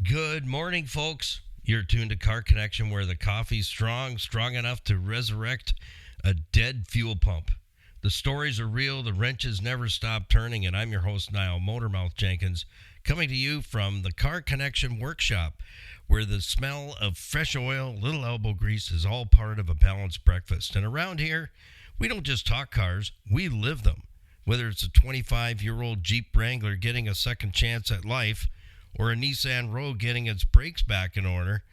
Good morning, folks. You're tuned to Car Connection, where the coffee's strong enough to resurrect a dead fuel pump. The stories are real, the wrenches never stop turning, and I'm your host, Niall Motormouth Jenkins, coming to you from the Car Connection workshop, where the smell of fresh oil, little elbow grease is all part of a balanced breakfast. And around here, we don't just talk cars, we live them. Whether it's a 25-year-old Jeep Wrangler getting a second chance at life, or a Nissan Rogue getting its brakes back in order,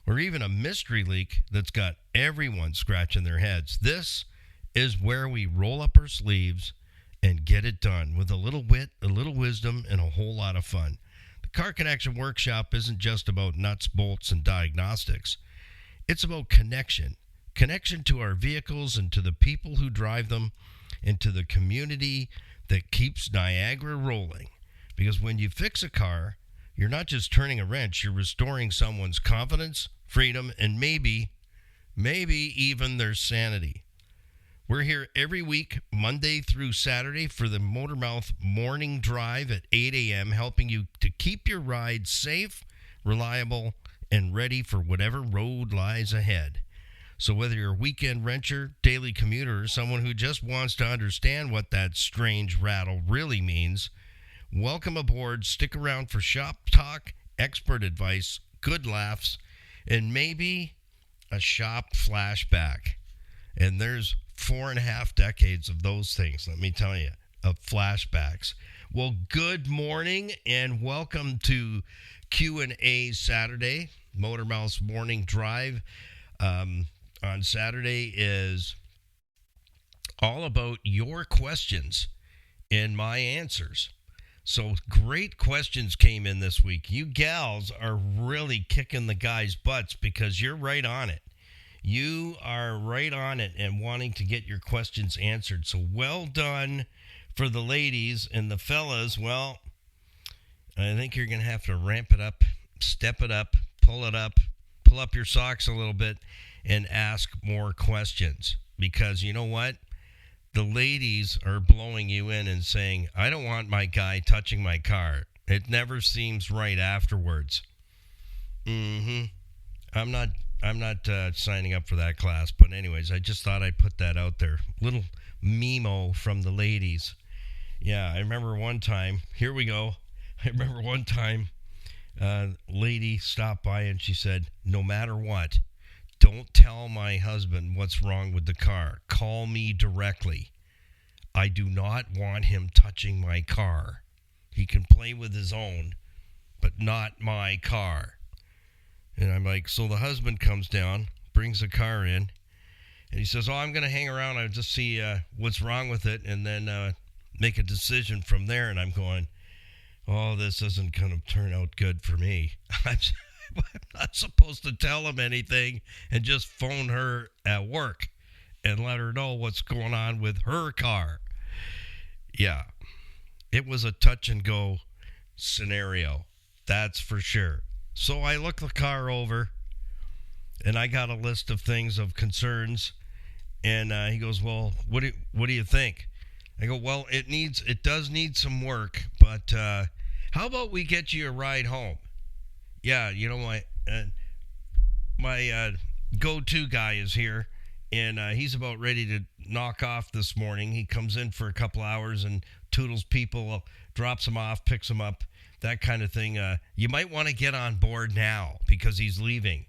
or even a mystery leak that's got everyone scratching their heads. This is where we roll up our sleeves and get it done with a little wit, a little wisdom, and a whole lot of fun. The Car Connection workshop isn't just about nuts, bolts, and diagnostics. It's about connection. Connection to our vehicles and to the people who drive them and to the community that keeps Niagara rolling. Because when you fix a car, you're not just turning a wrench, you're restoring someone's confidence, freedom, and maybe even their sanity. We're here every week, Monday through Saturday, for the Motormouth Morning Drive at 8 a.m., helping you to keep your ride safe, reliable, and ready for whatever road lies ahead. So whether you're a weekend wrencher, daily commuter, or someone who just wants to understand what that strange rattle really means, welcome aboard. Stick around for shop talk, expert advice, good laughs, and maybe a shop flashback. And there's 4.5 decades of those things, let me tell you, of flashbacks. Well, good morning and welcome to Q&A Saturday. Motormouth's Morning Drive on Saturday is all about your questions and my answers. So great questions came in this week. You gals are really kicking the guys' butts because you're right on it. You are right on it and wanting to get your questions answered. So well done for the ladies, and the fellas, well, I think you're going to have to ramp it up, step it up, pull up your socks a little bit, and ask more questions. Because you know what? The ladies are blowing you in and saying, I don't want my guy touching my car. It never seems right afterwards. I'm not signing up for that class. But anyways, I just thought I'd put that out there. Little memo from the ladies. Yeah, I remember one time. Here we go. I remember one time a lady stopped by and she said, no matter what, don't tell my husband what's wrong with the car. Call me directly. I do not want him touching my car. He can play with his own, but not my car. And I'm like, so the husband comes down, brings the car in, and he says, I'm going to hang around. I'll just see what's wrong with it and then make a decision from there. And I'm going, this isn't going to turn out good for me. I'm not supposed to tell him anything and just phone her at work and let her know what's going on with her car. Yeah, it was a touch and go scenario. That's for sure. So I look the car over and I got a list of things of concerns. And he goes, well, what do you think? I go, well, it does need some work, but how about we get you a ride home? Yeah, you know, my go-to guy is here, and he's about ready to knock off this morning. He comes in for a couple hours and toodles people, drops them off, picks them up, that kind of thing. You might want to get on board now because he's leaving.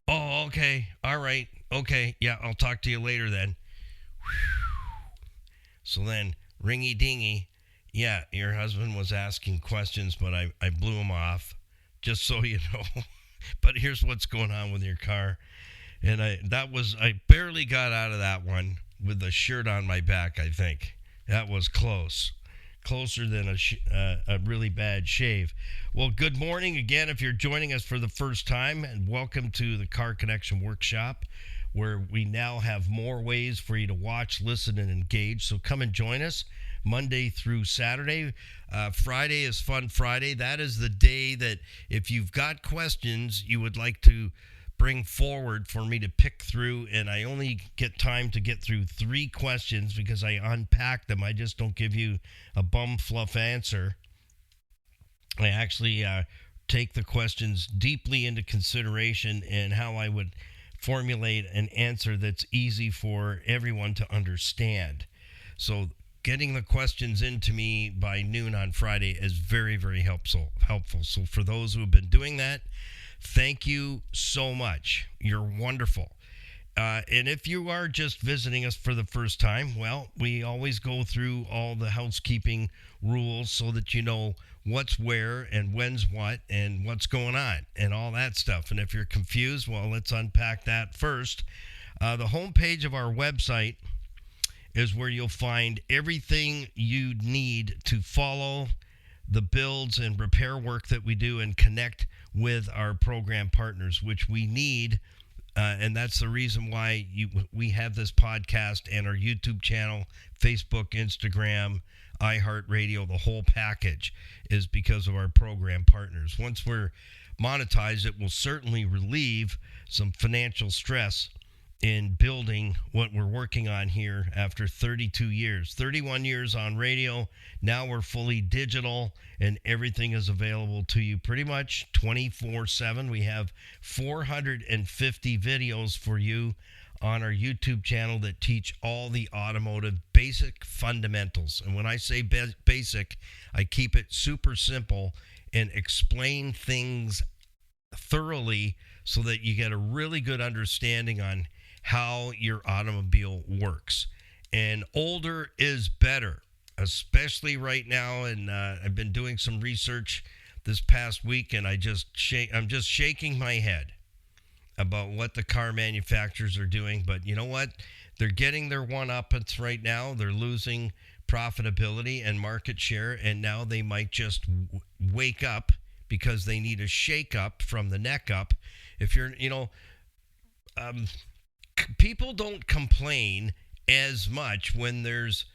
Oh, okay. All right. Okay. Yeah, I'll talk to you later then. Whew. So then, ringy-dingy. Yeah, your husband was asking questions, but I blew him off. Just so you know. But here's what's going on with your car. And I barely got out of that one with the shirt on my back, I think. That was close. Closer than a really bad shave. Well, good morning again if you're joining us for the first time, and welcome to the Car Connection workshop, where we now have more ways for you to watch, listen, and engage. So come and join us Monday through Saturday. Friday is Fun Friday. That is the day that if you've got questions you would like to bring forward for me to pick through, and I only get time to get through 3 questions because I unpack them. I just don't give you a bum fluff answer. I actually take the questions deeply into consideration and how I would formulate an answer that's easy for everyone to understand. So getting the questions into me by noon on Friday is very, very helpful. So for those who have been doing that, thank you so much. You're wonderful. And if you are just visiting us for the first time, well, we always go through all the housekeeping rules so that you know what's where and when's what and what's going on and all that stuff. And if you're confused, well, let's unpack that first. The homepage of our website is where you'll find everything you need to follow the builds and repair work that we do and connect with our program partners, which we need. And that's the reason why we have this podcast and our YouTube channel, Facebook, Instagram, iHeartRadio, the whole package is because of our program partners. Once we're monetized, it will certainly relieve some financial stress in building what we're working on here after 32 years, 31 years on radio. Now we're fully digital and everything is available to you pretty much 24/7. We have 450 videos for you on our YouTube channel that teach all the automotive basic fundamentals. And when I say basic, I keep it super simple and explain things thoroughly so that you get a really good understanding on how your automobile works. And older is better, especially right now. And I've been doing some research this past week, and I'm just shaking my head about what the car manufacturers are doing. But you know what? They're getting their one-uppance right now. They're losing profitability and market share, and now they might just wake up because they need a shake-up from the neck up. If you're, people don't complain as much when there's,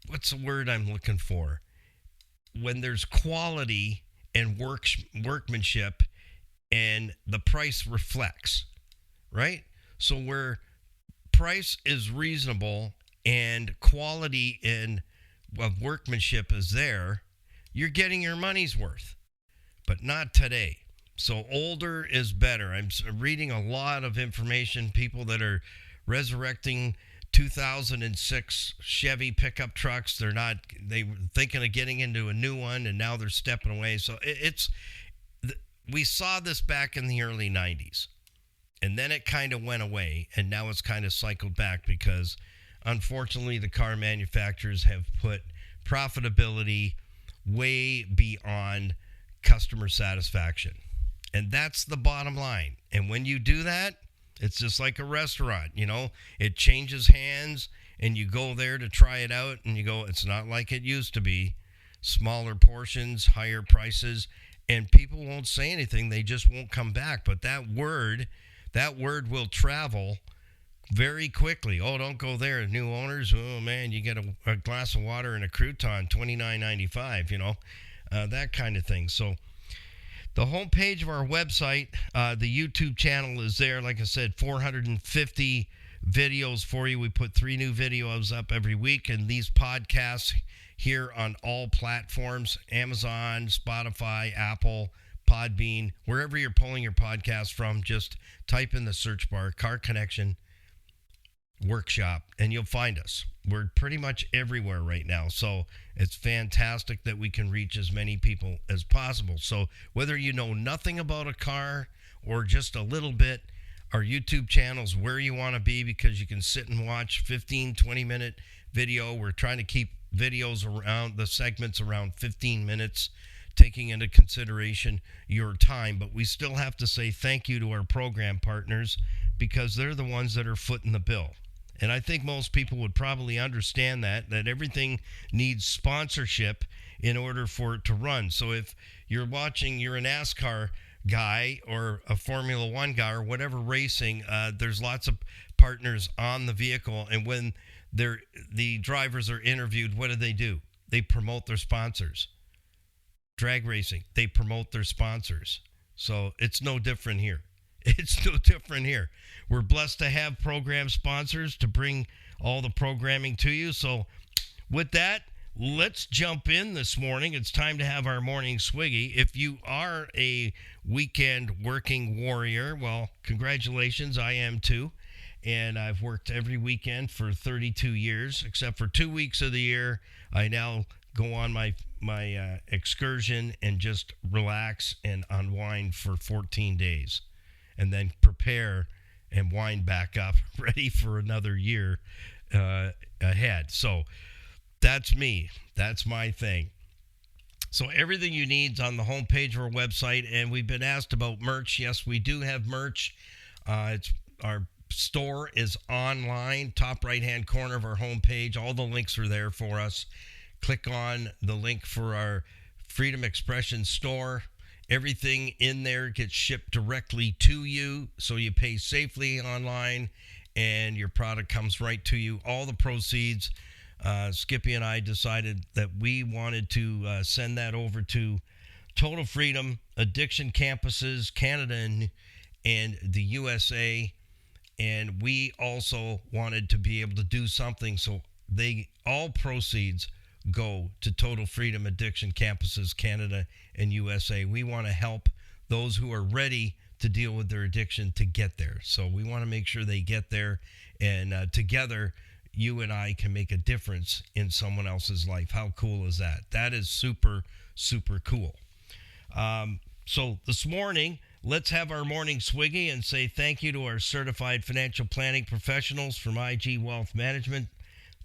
what's the word I'm looking for? When there's quality and workmanship and the price reflects, right? So where price is reasonable and quality of workmanship is there, you're getting your money's worth, but not today. So older is better. I'm reading a lot of information, people that are resurrecting 2006 Chevy pickup trucks. They were thinking of getting into a new one, and now they're stepping away. So we saw this back in the early 90s, and then it kind of went away, and now it's kind of cycled back because, unfortunately, the car manufacturers have put profitability way beyond customer satisfaction. And that's the bottom line. And when you do that, it's just like a restaurant, it changes hands and you go there to try it out and you go, it's not like it used to be. Smaller portions, higher prices, and people won't say anything. They just won't come back. But that word will travel very quickly. Oh, don't go there. New owners, oh man, you get a glass of water and a crouton, $29.95, that kind of thing. So the homepage of our website, the YouTube channel is there. Like I said, 450 videos for you. We put 3 new videos up every week, and these podcasts here on all platforms, Amazon, Spotify, Apple, Podbean, wherever you're pulling your podcast from, just type in the search bar, Car Connection Workshop, and you'll find us. We're pretty much everywhere right now, so it's fantastic that we can reach as many people as possible. So whether you know nothing about a car or just a little bit, our YouTube channel is where you want to be because you can sit and watch 15, 20-minute video. We're trying to keep videos around the segments around 15 minutes, taking into consideration your time. But we still have to say thank you to our program partners because they're the ones that are footing the bill. And I think most people would probably understand that everything needs sponsorship in order for it to run. So if you're a NASCAR guy or a Formula One guy or whatever racing, there's lots of partners on the vehicle. And when the drivers are interviewed, what do? They promote their sponsors. Drag racing, they promote their sponsors. So it's no different here. It's no different here. We're blessed to have program sponsors to bring all the programming to you. So with that, let's jump in this morning. It's time to have our morning swiggy. If you are a weekend working warrior, well, congratulations. I am too. And I've worked every weekend for 32 years, except for 2 weeks of the year. I now go on my excursion and just relax and unwind for 14 days and then prepare and wind back up ready for another year ahead. So that's me. That's my thing. So everything you need is on the homepage of our website. And we've been asked about merch. Yes, we do have merch. It's our store is online, top right-hand corner of our homepage. All the links are there for us. Click on the link for our Freedom Expression store. Everything in there gets shipped directly to you, so you pay safely online, and your product comes right to you. All the proceeds, Skippy and I decided that we wanted to send that over to Total Freedom Addiction Campuses, Canada and the USA. And we also wanted to be able to do something so all proceeds go to Total Freedom Addiction Campuses, Canada and USA. We want to help those who are ready to deal with their addiction to get there. So we want to make sure they get there, and together you and I can make a difference in someone else's life. How cool is that? That is super, super cool. So this morning, let's have our morning swiggy and say thank you to our certified financial planning professionals from IG Wealth Management.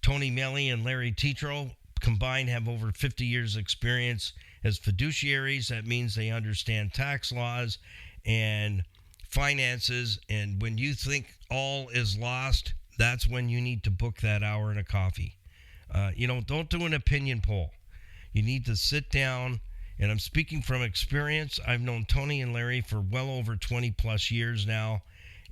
Tony Melly and Larry Tetro combined have over 50 years experience as fiduciaries. That means they understand tax laws and finances. And when you think all is lost, that's when you need to book that hour and a coffee. Don't do an opinion poll. You need to sit down. And I'm speaking from experience. I've known Tony and Larry for well over 20 plus years now.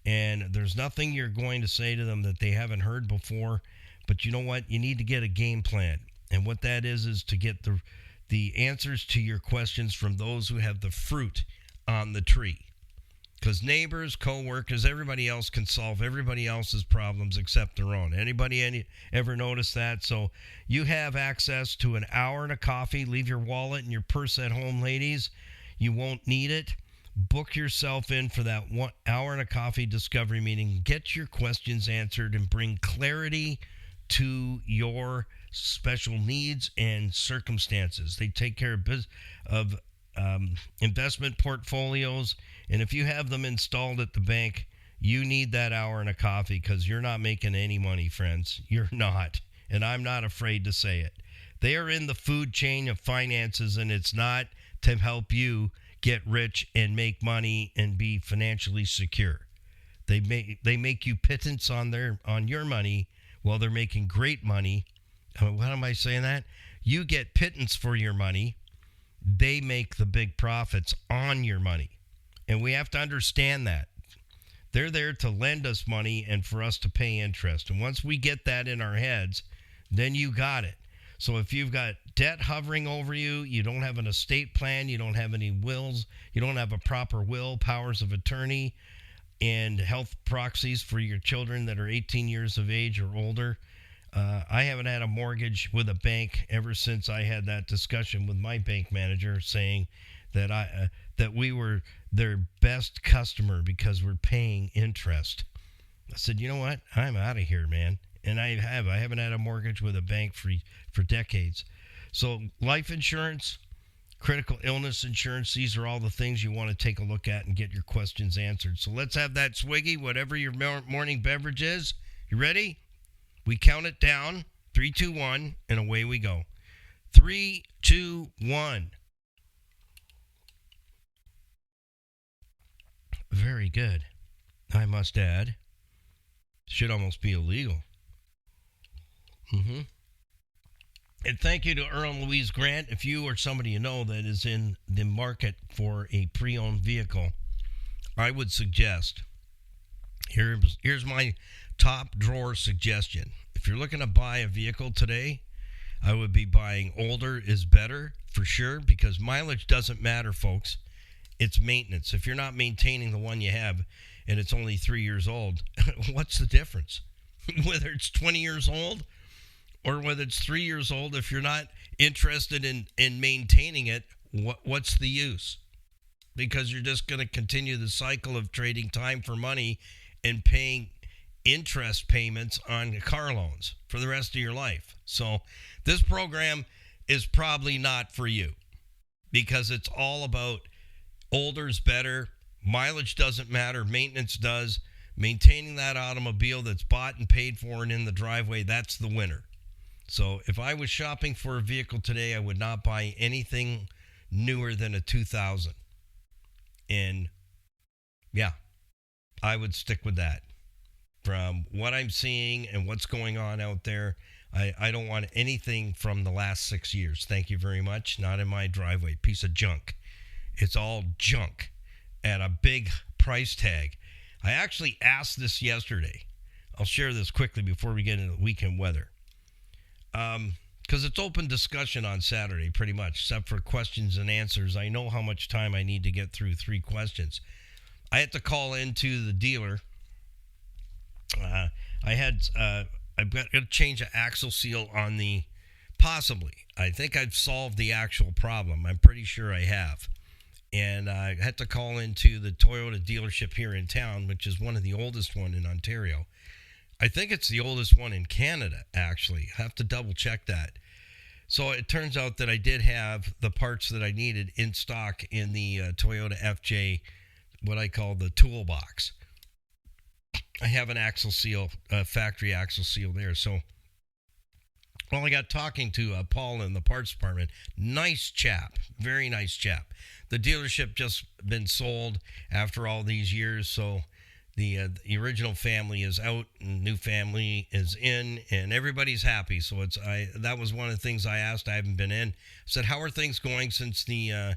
And there's nothing you're going to say to them that they haven't heard before. But you know what? You need to get a game plan. And what that is to get the answers to your questions from those who have the fruit on the tree. Because neighbors, co-workers, everybody else can solve everybody else's problems except their own. Anybody ever notice that? So you have access to an hour and a coffee. Leave your wallet and your purse at home, ladies. You won't need it. Book yourself in for that 1 hour and a coffee discovery meeting. Get your questions answered and bring clarity to your special needs and circumstances. They take care of investment portfolios. And if you have them installed at the bank, you need that hour and a coffee because you're not making any money, friends. You're not. And I'm not afraid to say it. They are in the food chain of finances, and it's not to help you get rich and make money and be financially secure. They make you pittance on your money while they're making great money. What am I saying that? You get pittance for your money. They make the big profits on your money. And we have to understand that. They're there to lend us money and for us to pay interest. And once we get that in our heads, then you got it. So if you've got debt hovering over you, you don't have an estate plan, you don't have any wills, you don't have a proper will, powers of attorney, and health proxies for your children that are 18 years of age or older. I haven't had a mortgage with a bank ever since I had that discussion with my bank manager saying that that we were their best customer because we're paying interest. I said, you know what? I'm out of here, man. And I haven't had a mortgage with a bank for decades. So life insurance, critical illness insurance, these are all the things you want to take a look at and get your questions answered. So let's have that swiggy, whatever your morning beverage is. You ready? We count it down. 3, 2, 1, and away we go. 3, 2, 1. Very good. I must add, should almost be illegal. And thank you to Earl and Louise Grant. If you or somebody you know that is in the market for a pre-owned vehicle, I would suggest, here's my top drawer suggestion. If you're looking to buy a vehicle today, I would be buying older is better for sure, because mileage doesn't matter, folks. It's maintenance. If you're not maintaining the one you have and it's only 3 years old, what's the difference? Whether it's 20 years old or whether it's 3 years old, if you're not interested in maintaining it, what's the use? Because you're just going to continue the cycle of trading time for money and paying interest payments on car loans for the rest of your life. So this program is probably not for you because it's all about older's better. Mileage doesn't matter. Maintenance does. Maintaining that automobile that's bought and paid for and in the driveway, that's the winner. So if I was shopping for a vehicle today, I would not buy anything newer than a 2000. And yeah, I would stick with that. From what I'm seeing and what's going on out there, I don't want anything from the last 6 years. Thank you very much. Not in my driveway. Piece of junk. It's all junk at a big price tag. I actually asked this yesterday. I'll share this quickly before we get into the weekend weather. Because it's open discussion on Saturday, pretty much, except for questions and answers. I know how much time I need to get through 3 questions. I had to call into the dealer. I've got to change an axle seal on the, possibly. I think I've solved the actual problem. I'm pretty sure I have. And I had to call into the Toyota dealership here in town, which is one of the oldest one in Ontario. I think it's the oldest one in Canada, actually. I have to double check that. So it turns out that I did have the parts that I needed in stock in the Toyota FJ, what I call the toolbox. I have an axle seal, factory axle seal there. So, well, I got talking to Paul in the parts department. Nice chap, very nice chap. The dealership just been sold after all these years, so the original family is out and new family is in, and everybody's happy. So that was one of the things I asked. I haven't been in. I said, how are things going since the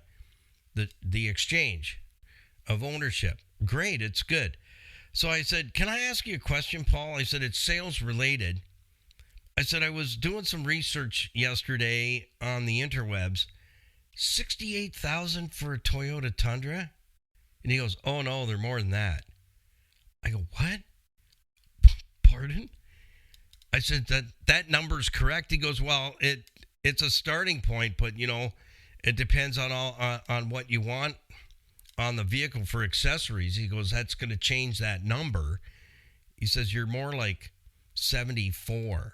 exchange of ownership? Great, it's good. So I said, can I ask you a question, Paul? I said, it's sales related. I said, I was doing some research yesterday on the interwebs. $68,000 for a Toyota Tundra? And he goes, oh no, they're more than that. I go, what? Pardon? I said, that number's correct. He goes, well, it's a starting point, but it depends on what you want on the vehicle for accessories. He goes, that's going to change that number. He says, you're more like 74.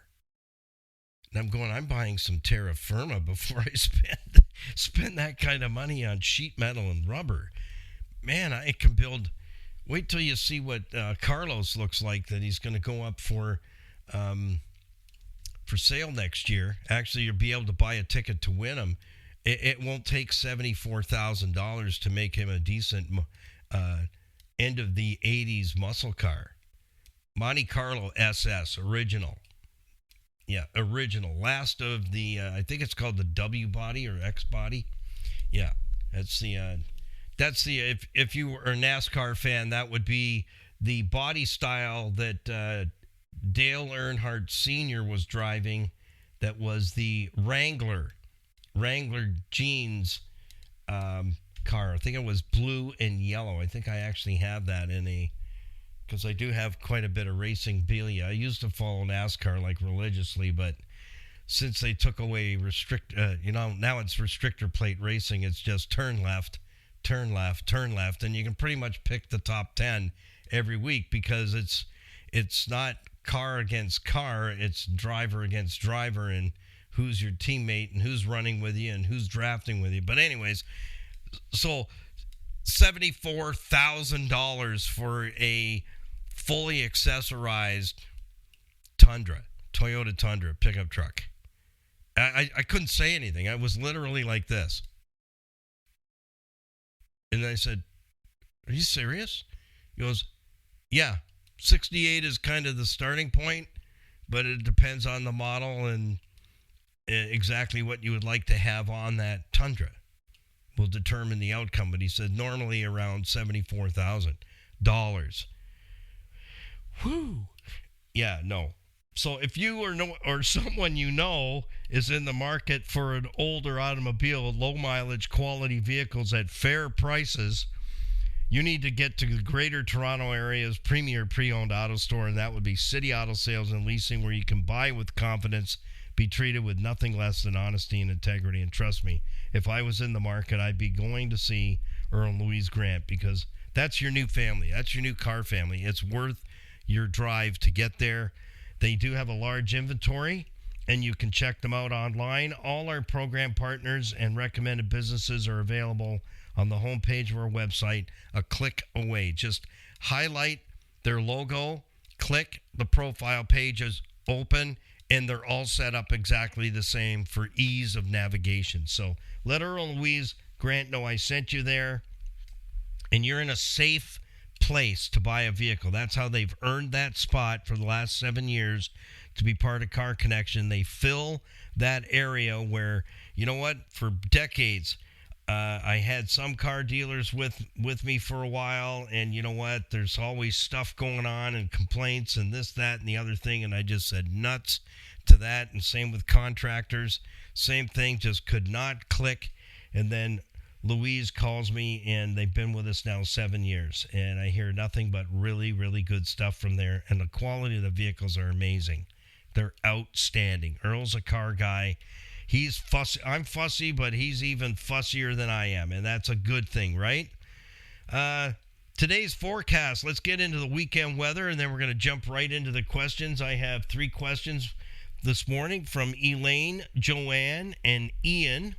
And I'm going, I'm buying some terra firma before I spend that kind of money on sheet metal and rubber. Man, I can build. Wait till you see what Carlos looks like, that he's going to go up for sale next year. Actually, you'll be able to buy a ticket to win him. It won't take $74,000 to make him a decent end of the 80s muscle car. Monte Carlo SS, original. Yeah, original. Last of the, I think it's called the W body or X body. Yeah, that's the, if you were a NASCAR fan, that would be the body style that Dale Earnhardt Sr. was driving. That was the Wrangler jeans car. I think it was blue and yellow. I think I actually have that because I do have quite a bit of racing belia. I used to follow NASCAR like religiously, but since they took away now it's restrictor plate racing. It's just turn left, and you can pretty much pick the top 10 every week because it's not car against car, it's driver against driver, and who's your teammate and who's running with you and who's drafting with you. But anyways, so $74,000 for a fully accessorized Toyota Tundra pickup truck. I couldn't say anything. I was literally like this. And I said, are you serious? He goes, yeah, 68 is kind of the starting point, but it depends on the model and exactly what you would like to have on that Tundra will determine the outcome. But he said normally around $74,000. Whew. Yeah, no. So if you or someone is in the market for an older automobile, low mileage quality vehicles at fair prices, you need to get to the Greater Toronto Area's premier pre-owned auto store, and that would be City Auto Sales and Leasing, where you can buy with confidence be treated with nothing less than honesty and integrity. And trust me, if I was in the market, I'd be going to see Earl and Louise Grant, because that's your new family. That's your new car family. It's worth your drive to get there. They do have a large inventory, and you can check them out online. All our program partners and recommended businesses are available on the homepage of our website, a click away. Just highlight their logo, click, the profile page is open, and they're all set up exactly the same for ease of navigation. So let Earl and Louise Grant know I sent you there, and you're in a safe place to buy a vehicle. That's how they've earned that spot for the last 7 years to be part of Car Connection. They fill that area where, you know what, for decades, I had some car dealers with me for a while, and you know what, there's always stuff going on and complaints and this, that, and the other thing, and I just said nuts to that. And same with contractors, same thing, just could not click. And then Louise calls me, and they've been with us now 7 years, and I hear nothing but really, really good stuff from there, and the quality of the vehicles are amazing. They're outstanding. Earl's a car guy. He's fussy. I'm fussy, but he's even fussier than I am, and that's a good thing, right? Today's forecast. Let's get into the weekend weather, and then we're going to jump right into the questions. I have 3 questions this morning from Elaine, Joanne, and Ian.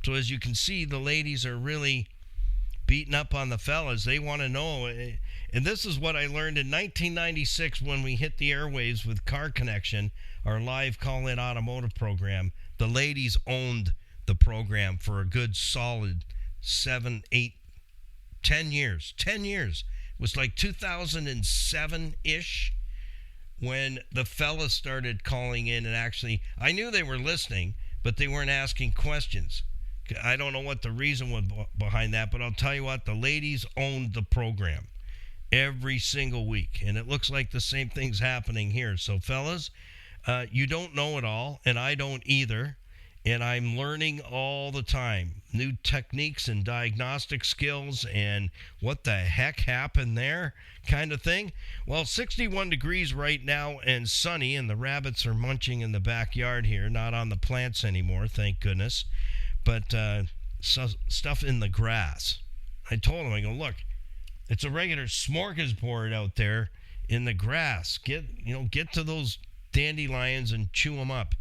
So as you can see, the ladies are really beating up on the fellas. They want to know. And this is what I learned in 1996 when we hit the airwaves with Car Connection, our live call-in automotive program. The ladies owned the program for a good solid 7, 8, 10 years. 10 years. It was like 2007-ish when the fellas started calling in, and actually, I knew they were listening, but they weren't asking questions. I don't know what the reason was behind that, but I'll tell you what, the ladies owned the program every single week, and it looks like the same thing's happening here. So fellas, you don't know it all, and I don't either, and I'm learning all the time. New techniques and diagnostic skills and what the heck happened there kind of thing. Well, 61 degrees right now and sunny, and the rabbits are munching in the backyard here, not on the plants anymore, thank goodness. But stuff in the grass. I told him, I go, look, it's a regular smorgasbord out there in the grass. Get to those dandelions and chew them up.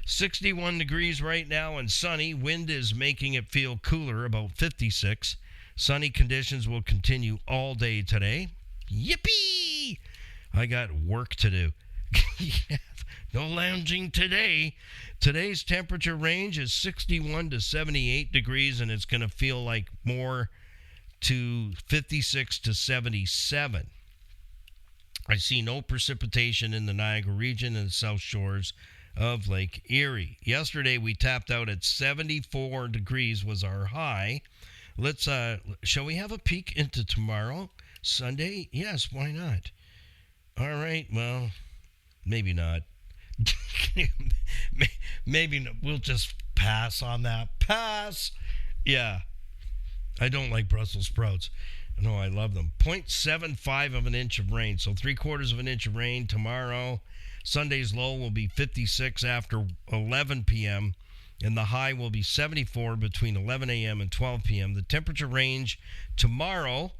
61 degrees right now and sunny. Wind is making it feel cooler, about 56. Sunny conditions will continue all day today. Yippee! I got work to do. Yeah, no lounging today. Today's temperature range is 61 to 78 degrees, and it's going to feel like more to 56 to 77. I see no precipitation in the Niagara region and the South Shores of Lake Erie. Yesterday, we tapped out at 74 degrees was our high. Let's, shall we have a peek into tomorrow? Sunday? Yes, why not? All right, well, maybe not. Maybe not. We'll just pass on that. Pass. Yeah. I don't like Brussels sprouts. No, I love them. 0.75 of an inch of rain. So 3/4 of an inch of rain tomorrow. Sunday's low will be 56 after 11 p.m. and the high will be 74 between 11 a.m. and 12 p.m. The temperature range tomorrow,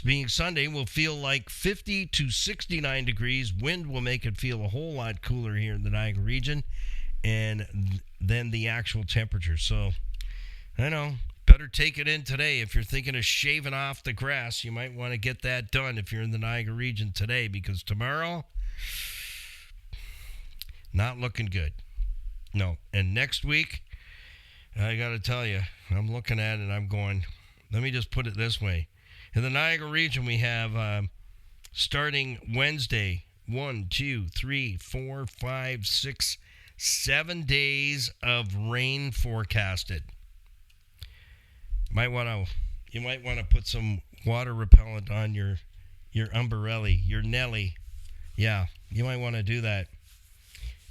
being Sunday, will feel like 50 to 69 degrees. Wind will make it feel a whole lot cooler here in the Niagara region and then the actual temperature. So, I know, better take it in today. If you're thinking of shaving off the grass, you might want to get that done if you're in the Niagara region today, because tomorrow, not looking good. No. And next week, I got to tell you, I'm looking at it and I'm going, let me just put it this way. In the Niagara region, we have, starting Wednesday, 1, 2, 3, 4, 5, 6, 7 days of rain forecasted. You might want to put some water repellent on your umbrella, your Nelly. Yeah, you might want to do that.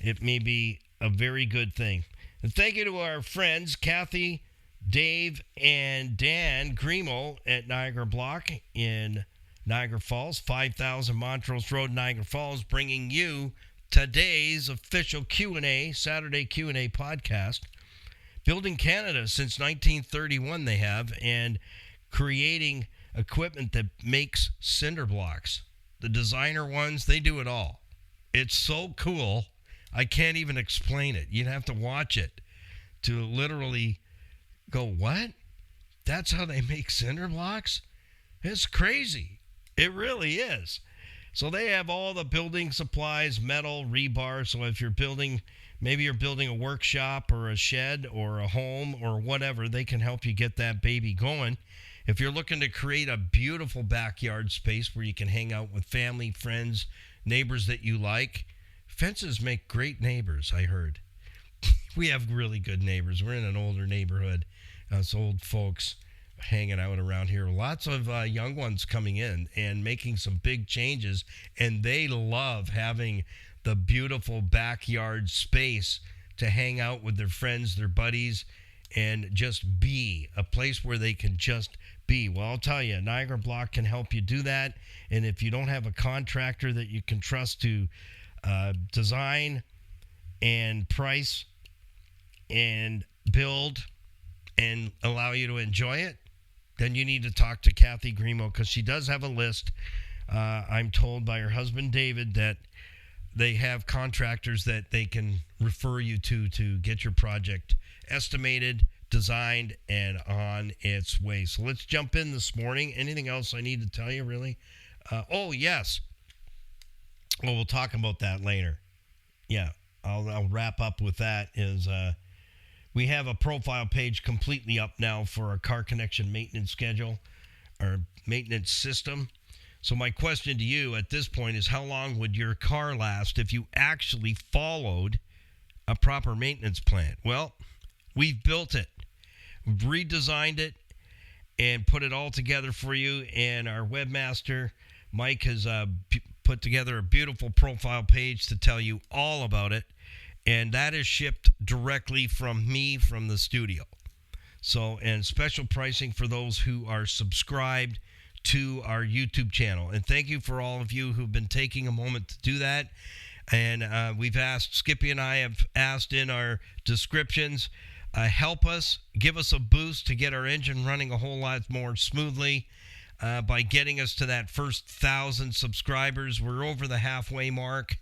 It may be a very good thing. And thank you to our friends, Kathy, Dave, and Dan Grimo at Niagara Block in Niagara Falls, 5000 Montrose Road, Niagara Falls, bringing you today's official Q&A, Saturday Q&A podcast. Building Canada since 1931 they have, and creating equipment that makes cinder blocks. The designer ones, they do it all. It's so cool. I can't even explain it. You'd have to watch it to literally go, what? That's how they make cinder blocks? It's crazy. It really is. So they have all the building supplies, metal, rebar. So if you're building, maybe you're building a workshop or a shed or a home or whatever, they can help you get that baby going. If you're looking to create a beautiful backyard space where you can hang out with family, friends, neighbors that you like, fences make great neighbors, I heard. We have really good neighbors. We're in an older neighborhood. Us old folks hanging out around here. Lots of young ones coming in and making some big changes, and they love having the beautiful backyard space to hang out with their friends, their buddies, and just be a place where they can just be. Well, I'll tell you, Niagara Block can help you do that. And if you don't have a contractor that you can trust to design and price and build and allow you to enjoy it, then you need to talk to Kathy Grimo, because she does have a list. I'm told by her husband, David, that they have contractors that they can refer you to get your project estimated, designed, and on its way. So let's jump in this morning. Anything else I need to tell you, really? Oh, yes. Well, we'll talk about that later. Yeah, I'll wrap up with that. We have a profile page completely up now for our Car Connection maintenance schedule, our maintenance system. So my question to you at this point is, how long would your car last if you actually followed a proper maintenance plan? Well, we've built it, redesigned it, and put it all together for you. And our webmaster, Mike, has put together a beautiful profile page to tell you all about it. And that is shipped directly from me from the studio. So, and special pricing for those who are subscribed to our YouTube channel. And thank you for all of you who've been taking a moment to do that. And we've asked, Skippy and I have asked in our descriptions, help us, give us a boost to get our engine running a whole lot more smoothly by getting us to that first 1,000 subscribers. We're over the halfway mark.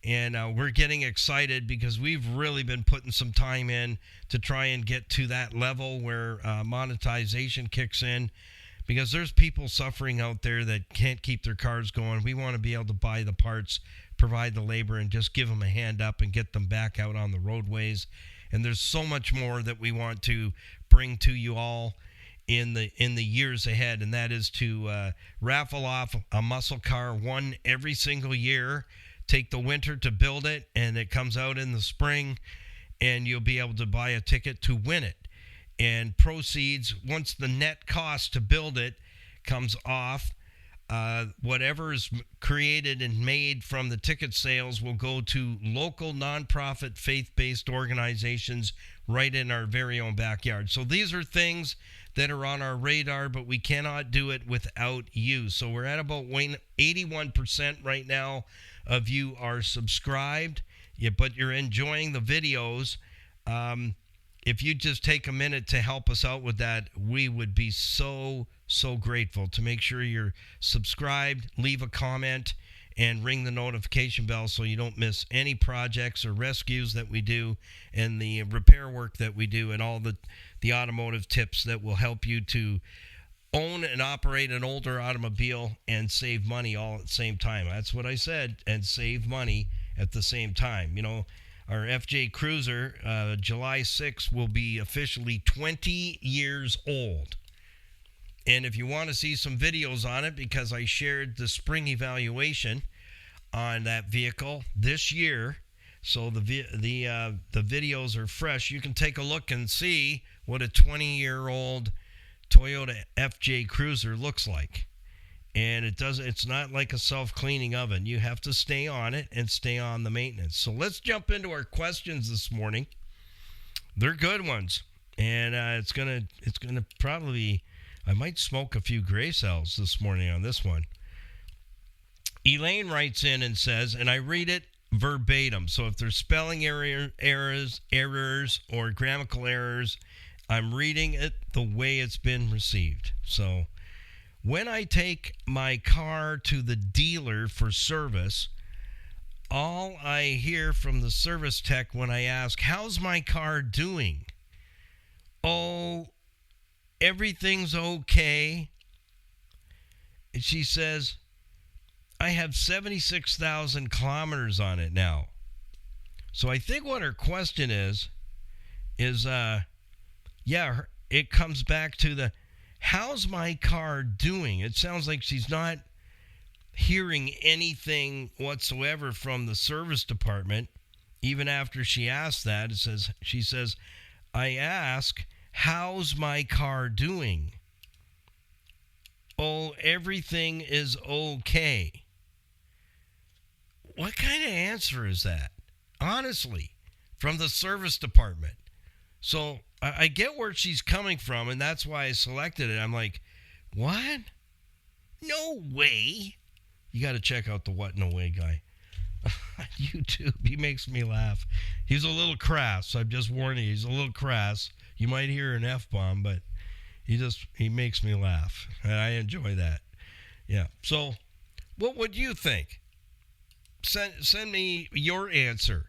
And we're getting excited because we've really been putting some time in to try and get to that level where monetization kicks in, because there's people suffering out there that can't keep their cars going. We want to be able to buy the parts, provide the labor, and just give them a hand up and get them back out on the roadways. And there's so much more that we want to bring to you all in the years ahead, and that is to raffle off a muscle car, one every single year. Take the winter to build it, and it comes out in the spring, and you'll be able to buy a ticket to win it. And proceeds, once the net cost to build it comes off, whatever is created and made from the ticket sales will go to local nonprofit faith-based organizations right in our very own backyard. So these are things that are on our radar, but we cannot do it without you. So we're at about 81% right now of you are subscribed, but you're enjoying the videos. If you just take a minute to help us out with that, we would be so grateful. To make sure you're subscribed, leave a comment, and ring the notification bell so you don't miss any projects or rescues that we do, and the repair work that we do, and all the automotive tips that will help you to own and operate an older automobile and save money all at the same time. That's what I said, and save money at the same time. You know, our FJ Cruiser, July 6th, will be officially 20 years old. And if you want to see some videos on it, because I shared the spring evaluation on that vehicle this year, so the videos are fresh. You can take a look and see what a 20-year-old Toyota FJ Cruiser looks like. And it's not like a self-cleaning oven. You have to stay on it and stay on the maintenance. So let's jump into our questions this morning. They're good ones. And it's gonna probably, I might smoke a few gray cells this morning on this one. Elaine writes in and says, and I read it verbatim. So if there's spelling errors or grammatical errors, I'm reading it the way it's been received. So when I take my car to the dealer for service, all I hear from the service tech when I ask, how's my car doing? Oh, everything's okay. And she says, I have 76,000 kilometers on it now. So I think what her question is it comes back to the, how's my car doing? It sounds like she's not hearing anything whatsoever from the service department. Even after she asks that, she says, I ask, how's my car doing? Oh, everything is okay. What kind of answer is that? Honestly, from the service department. So I get where she's coming from, and that's why I selected it. I'm like, what? No way. You got to check out the What No Way guy on YouTube. He makes me laugh. He's a little crass. I'm just warning you. He's a little crass. You might hear an F-bomb, but he makes me laugh. And I enjoy that. Yeah. So what would you think? Send me your answer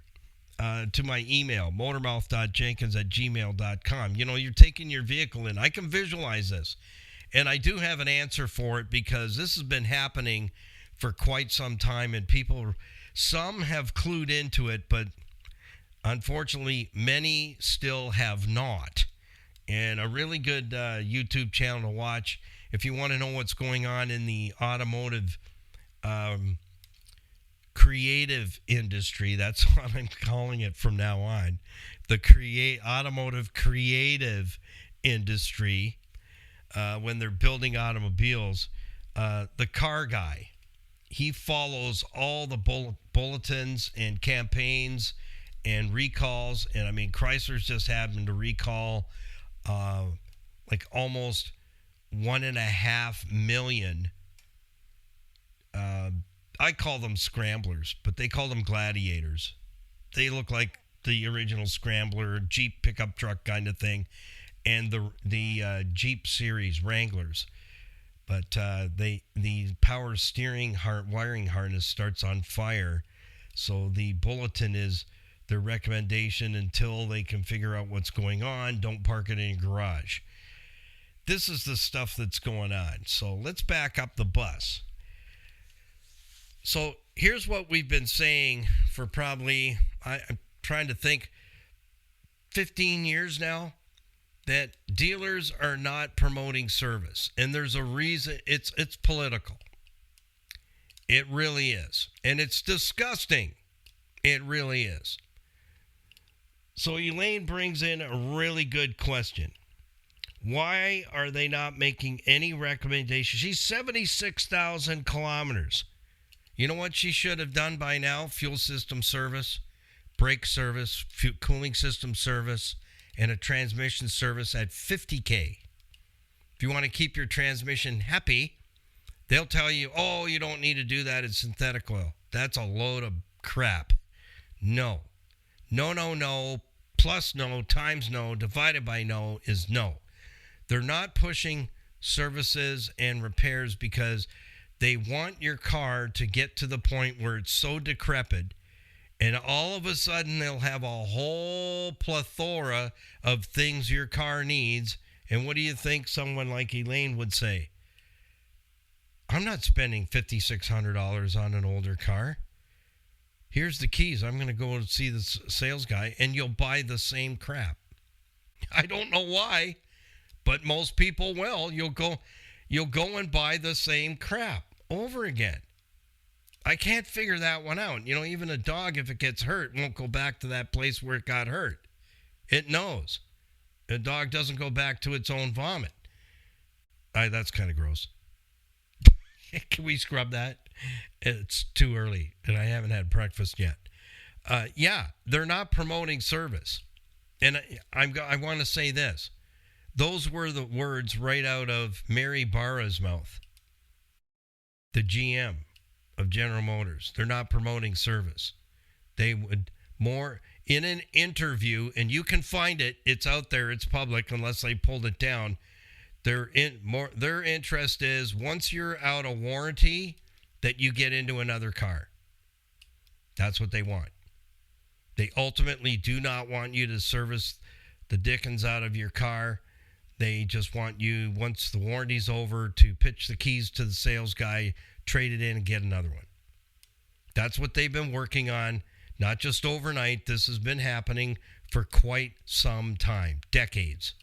to my email, motormouth.jenkins@gmail.com. You know, you're taking your vehicle in. I can visualize this. And I do have an answer for it because this has been happening for quite some time, and some have clued into it, but unfortunately, many still have not. And a really good YouTube channel to watch if you want to know what's going on in the automotive creative industry. That's what I'm calling it from now on. The automotive creative industry, when they're building automobiles, the car guy, he follows all the bulletins and campaigns and recalls. And I mean, Chrysler's just happened to recall like almost 1.5 million. I call them scramblers, but they call them gladiators. They look like the original Scrambler, Jeep pickup truck kind of thing, and the Jeep series Wranglers. But the power steering wiring harness starts on fire. So the bulletin is their recommendation until they can figure out what's going on. Don't park it in your garage. This is the stuff that's going on. So let's back up the bus. So here's what we've been saying for probably, I'm trying to think, 15 years now, that dealers are not promoting service. And there's a reason. It's political. It really is. And it's disgusting. It really is. So Elaine brings in a really good question. Why are they not making any recommendations? She's 76,000 kilometers. You know what she should have done by now? Fuel system service, brake service, cooling system service, and a transmission service at 50K. If you want to keep your transmission happy, they'll tell you, oh, you don't need to do that. It's synthetic oil. That's a load of crap. No. No, no, no, plus no, times no, divided by no is no. They're not pushing services and repairs because they want your car to get to the point where it's so decrepit, and all of a sudden they'll have a whole plethora of things your car needs. And what do you think someone like Elaine would say? I'm not spending $5,600 on an older car. Here's the keys. I'm going to go and see the sales guy, and you'll buy the same crap. I don't know why, but most people will. You'll go and buy the same crap over again. I can't figure that one out. You know, even a dog, if it gets hurt, won't go back to that place where it got hurt. It knows. A dog doesn't go back to its own vomit. That's kind of gross. Can we scrub that? It's too early, and I haven't had breakfast yet. Yeah, they're not promoting service. And I want to say this. Those were the words right out of Mary Barra's mouth, the GM of General Motors. They're not promoting service. They would more in an interview, and you can find it. It's out there. It's public unless they pulled it down. Their interest is once you're out of warranty that you get into another car. That's what they want. They ultimately do not want you to service the dickens out of your car. They just want you, once the warranty's over, to pitch the keys to the sales guy, trade it in, and get another one. That's what they've been working on, not just overnight. This has been happening for quite some time, decades.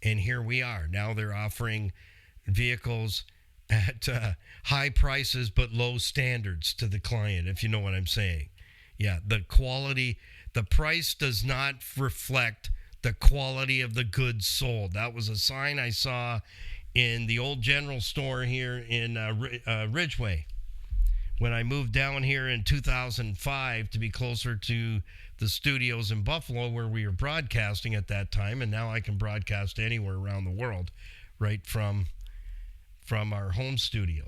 And here we are. Now they're offering vehicles at high prices but low standards to the client, if you know what I'm saying. Yeah, the quality, the price does not reflect the quality of the goods sold. That was a sign I saw in the old general store here in Ridgeway when I moved down here in 2005 to be closer to the studios in Buffalo where we were broadcasting at that time, and now I can broadcast anywhere around the world right from our home studio.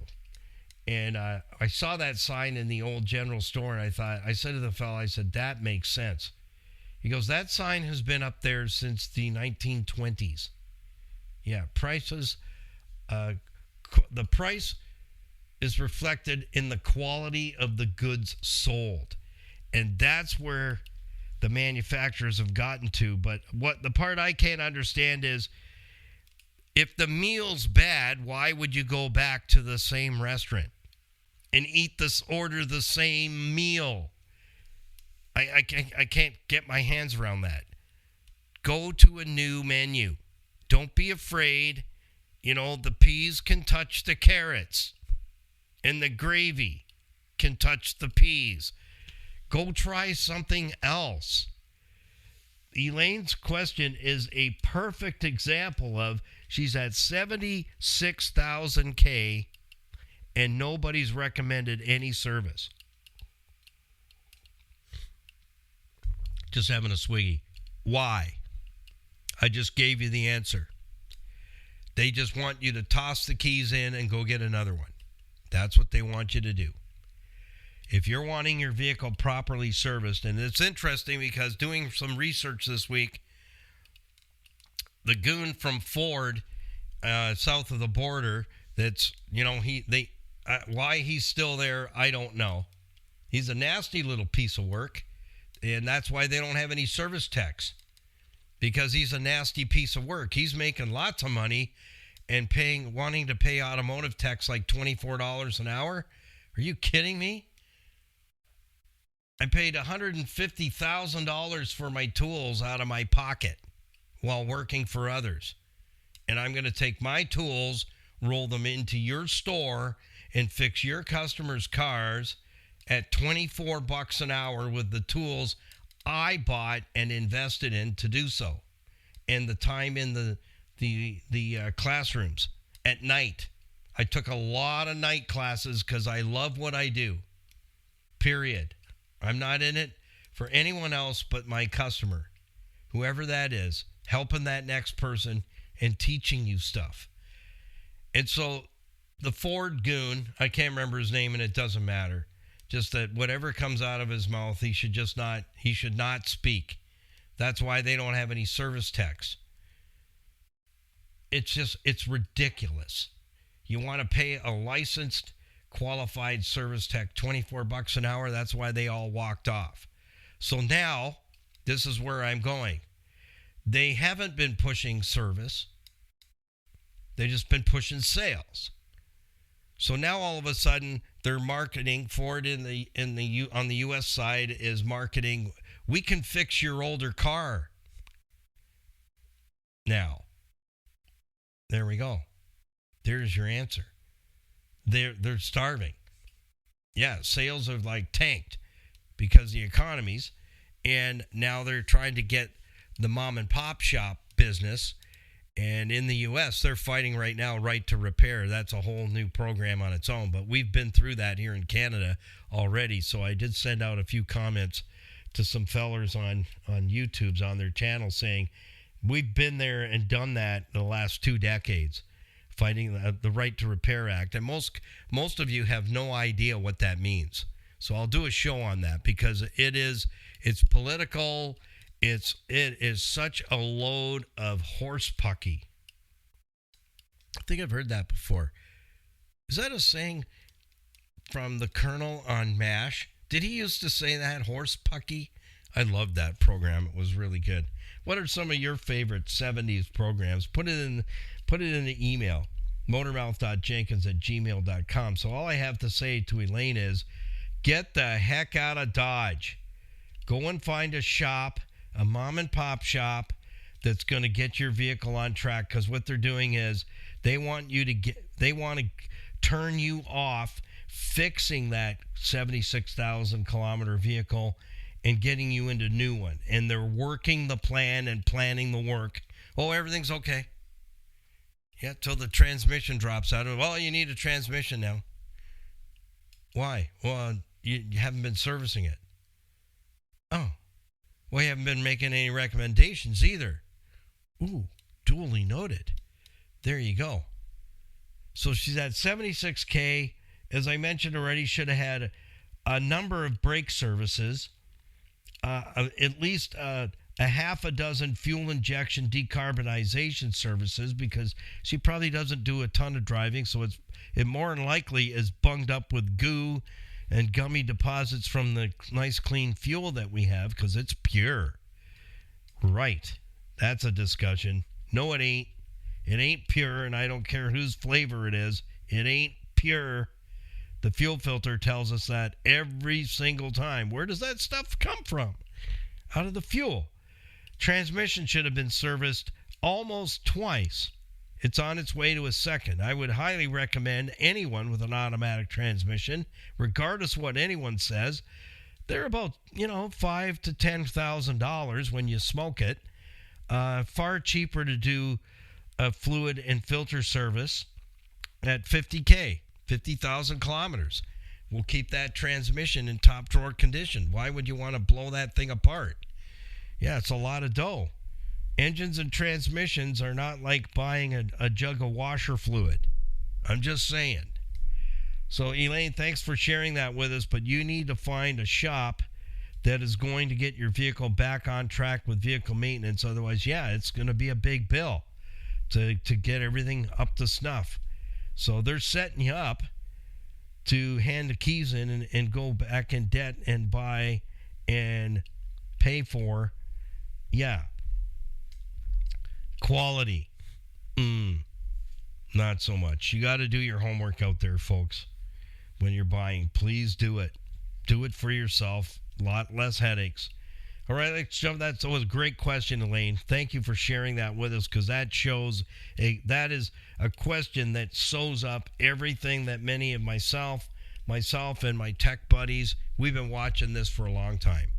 And I saw that sign in the old general store, and I said to the fellow, I said, that makes sense. He goes, that sign has been up there since the 1920s. Yeah, prices, the price is reflected in the quality of the goods sold. And that's where the manufacturers have gotten to. But what the part I can't understand is, if the meal's bad, why would you go back to the same restaurant and order the same meal? I can't get my hands around that. Go to a new menu. Don't be afraid. You know, the peas can touch the carrots, and the gravy can touch the peas. Go try something else. Elaine's question is a perfect example of, she's at 76,000 K and nobody's recommended any service. Just having a swiggy. Why? I just gave you the answer. They just want you to toss the keys in and go get another one. That's what they want you to do. If you're wanting your vehicle properly serviced, and it's interesting because doing some research this week, the goon from Ford, south of the border, that's, you know, why he's still there, I don't know. He's a nasty little piece of work, and that's why they don't have any service techs, because he's a nasty piece of work. He's making lots of money and wanting to pay automotive techs like $24 an hour. Are you kidding me? I paid $150,000 for my tools out of my pocket while working for others. And I'm going to take my tools, roll them into your store, and fix your customers' cars at $24 an hour with the tools I bought and invested in to do so. And the time in the classrooms at night. I took a lot of night classes because I love what I do. Period. I'm not in it for anyone else but my customer, whoever that is, helping that next person and teaching you stuff. And so the Ford goon, I can't remember his name and it doesn't matter, just that whatever comes out of his mouth, he should not speak. That's why they don't have any service techs. It's ridiculous. You want to pay a licensed, qualified service tech $24 an hour. That's why they all walked off. So now, this is where I'm going. They haven't been pushing service. They've just been pushing sales. So now all of a sudden, they're marketing. Ford on the U.S. side is marketing, we can fix your older car. Now, there we go. There's your answer. They're starving. Yeah, sales are like tanked because of the economies, and now they're trying to get the mom and pop shop business. And in the U.S., they're fighting right now right to repair. That's a whole new program on its own, but we've been through that here in Canada already. So I did send out a few comments to some fellers on YouTube's on their channel saying we've been there and done that the last 2 decades. Fighting the Right to Repair Act. And most of you have no idea what that means. So I'll do a show on that because it's political. It is such a load of horse pucky. I think I've heard that before. Is that a saying from the Colonel on MASH? Did he used to say that, horse pucky? I loved that program. It was really good. What are some of your favorite 70s programs? Put it in the email, motormouth.jenkins@gmail.com. So all I have to say to Elaine is, get the heck out of Dodge. Go and find a shop, a mom and pop shop that's going to get your vehicle on track, because what they're doing is they want to turn you off fixing that 76,000 kilometer vehicle and getting you into a new one. And they're working the plan and planning the work. Oh, everything's okay. Yeah, till the transmission drops out. Well, you need a transmission now. Why? Well, you haven't been servicing it. Oh, well, you haven't been making any recommendations either. Ooh, duly noted. There you go. So she's at 76K. As I mentioned already, should have had a number of brake services, at least a half a dozen fuel injection decarbonization services, because she probably doesn't do a ton of driving, so it more than likely is bunged up with goo and gummy deposits from the nice clean fuel that we have, because it's pure. Right. That's a discussion. No, it ain't. It ain't pure, and I don't care whose flavor it is. It ain't pure. The fuel filter tells us that every single time. Where does that stuff come from? Out of the fuel. Transmission should have been serviced almost twice. It's on its way to a second. I would highly recommend anyone with an automatic transmission, regardless of what anyone says, they're about, $5,000 to $10,000 when you smoke it. Far cheaper to do a fluid and filter service at 50K, 50,000 kilometers. We'll keep that transmission in top drawer condition. Why would you want to blow that thing apart? Yeah, it's a lot of dough. Engines and transmissions are not like buying a jug of washer fluid. I'm just saying. So, Elaine, thanks for sharing that with us, but you need to find a shop that is going to get your vehicle back on track with vehicle maintenance. Otherwise, yeah, it's going to be a big bill to get everything up to snuff. So they're setting you up to hand the keys in and go back in debt and buy and pay for, quality. Not so much. You got to do your homework out there, folks. When you're buying, please do it. Do it for yourself. A lot less headaches. All right, let's jump. That was a great question, Elaine. Thank you for sharing that with us, because that shows that is a question that sews up everything that many of myself and my tech buddies, we've been watching this for a long time.